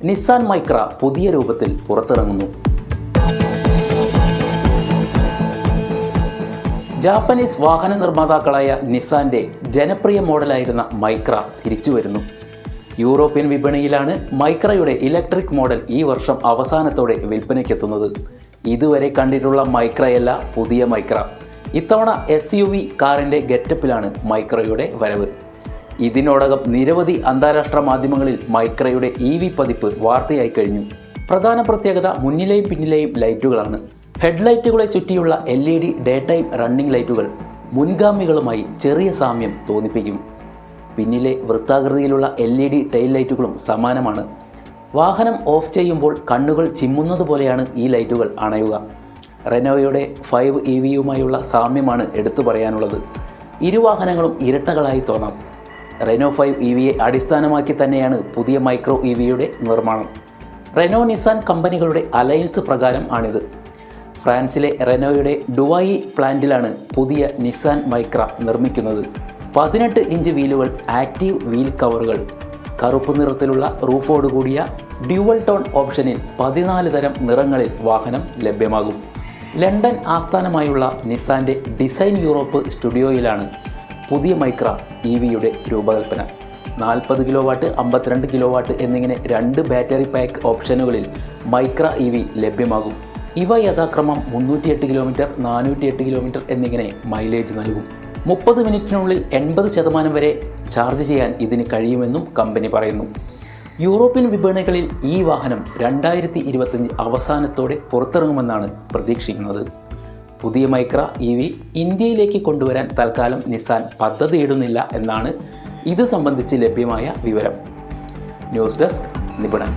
Nissan Micra പുതിയ രൂപത്തിൽ പുറത്തിറങ്ങുന്നു. Japanese വാഹന നിർമ്മാതാക്കളായ നിസ്സാന്റെ ജനപ്രിയ മോഡലായിരുന്ന മൈക്ര തിരിച്ചു വരുന്നു. യൂറോപ്യൻ വിപണിയിലാണ് മൈക്രയുടെ ഇലക്ട്രിക് മോഡൽ ഈ വർഷം അവസാനത്തോടെ വിൽപ്പനയ്ക്കെത്തുന്നത്. ഇതുവരെ കണ്ടിട്ടുള്ള മൈക്രയല്ല പുതിയ മൈക്ര. ഇത്തവണ SUV കാറിൻ്റെ ഗെറ്റപ്പിലാണ് മൈക്രയുടെ വരവ്. ഇതിനോടകം നിരവധി അന്താരാഷ്ട്ര മാധ്യമങ്ങളിൽ മൈക്രയുടെ EV പതിപ്പ് വാർത്തയായി കഴിഞ്ഞു. പ്രധാന പ്രത്യേകത മുന്നിലെയും പിന്നിലെയും ലൈറ്റുകളാണ്. ഹെഡ്ലൈറ്റുകളെ ചുറ്റിയുള്ള LED ഡേ ടൈം റണ്ണിംഗ് ലൈറ്റുകൾ മുൻഗാമികളുമായി ചെറിയ സാമ്യം തോന്നിപ്പിക്കും. പിന്നിലെ വൃത്താകൃതിയിലുള്ള LED ടെയിൽ ലൈറ്റുകളും സമാനമാണ്. വാഹനം ഓഫ് ചെയ്യുമ്പോൾ കണ്ണുകൾ ചിമ്മുന്നത് പോലെയാണ് ഈ ലൈറ്റുകൾ അണയുക. റെനോയുടെ 5 EVയുമായുള്ള സാമ്യമാണ് എടുത്തു പറയാനുള്ളത്. ഇരു വാഹനങ്ങളും ഇരട്ടകളായി തോന്നാം. റെനോ 5 EVയെ അടിസ്ഥാനമാക്കി തന്നെയാണ് പുതിയ മൈക്രോ EVയുടെ നിർമ്മാണം. റെനോ നിസാൻ കമ്പനികളുടെ അലയൻസ് പ്രകാരം ആണിത്. ഫ്രാൻസിലെ റെനോയുടെ ഡുവായി പ്ലാന്റിലാണ് പുതിയ നിസാൻ മൈക്ര നിർമ്മിക്കുന്നത്. 18 ഇഞ്ച് വീലുകൾ, ആക്റ്റീവ് വീൽ കവറുകൾ, കറുപ്പ് നിറത്തിലുള്ള റൂഫോടുകൂടിയ ഡ്യുവൽ ടോൺ ഓപ്ഷനിൽ 14 തരം നിറങ്ങളിൽ വാഹനം ലഭ്യമാകും. ലണ്ടൻ ആസ്ഥാനമായുള്ള നിസാന്റെ ഡിസൈൻ യൂറോപ്പ് സ്റ്റുഡിയോയിലാണ് പുതിയ മൈക്ര EVയുടെ രൂപകൽപ്പന. 40 കിലോവാട്ട്, 52 കിലോവാട്ട് എന്നിങ്ങനെ 2 ബാറ്ററി പാക്ക് ഓപ്ഷനുകളിൽ മൈക്ര EV ലഭ്യമാകും. ഇവ യഥാക്രമം 308 കിലോമീറ്റർ, 408 കിലോമീറ്റർ എന്നിങ്ങനെ മൈലേജ് നൽകും. 30 മിനിറ്റിനുള്ളിൽ 80% വരെ ചാർജ് ചെയ്യാൻ ഇതിന് കഴിയുമെന്നും കമ്പനി പറയുന്നു. യൂറോപ്യൻ വിപണികളിൽ ഈ വാഹനം 2025 അവസാനത്തോടെ പുറത്തിറങ്ങുമെന്നാണ് പ്രതീക്ഷിക്കുന്നത്. പുതിയ മൈക്ര EV ഇന്ത്യയിലേക്ക് കൊണ്ടുവരാൻ തൽക്കാലം നിസാൻ പദ്ധതിയിടുന്നില്ല എന്നാണ് ഇത് സംബന്ധിച്ച് ലഭ്യമായ വിവരം. News desk നിപുണൻ.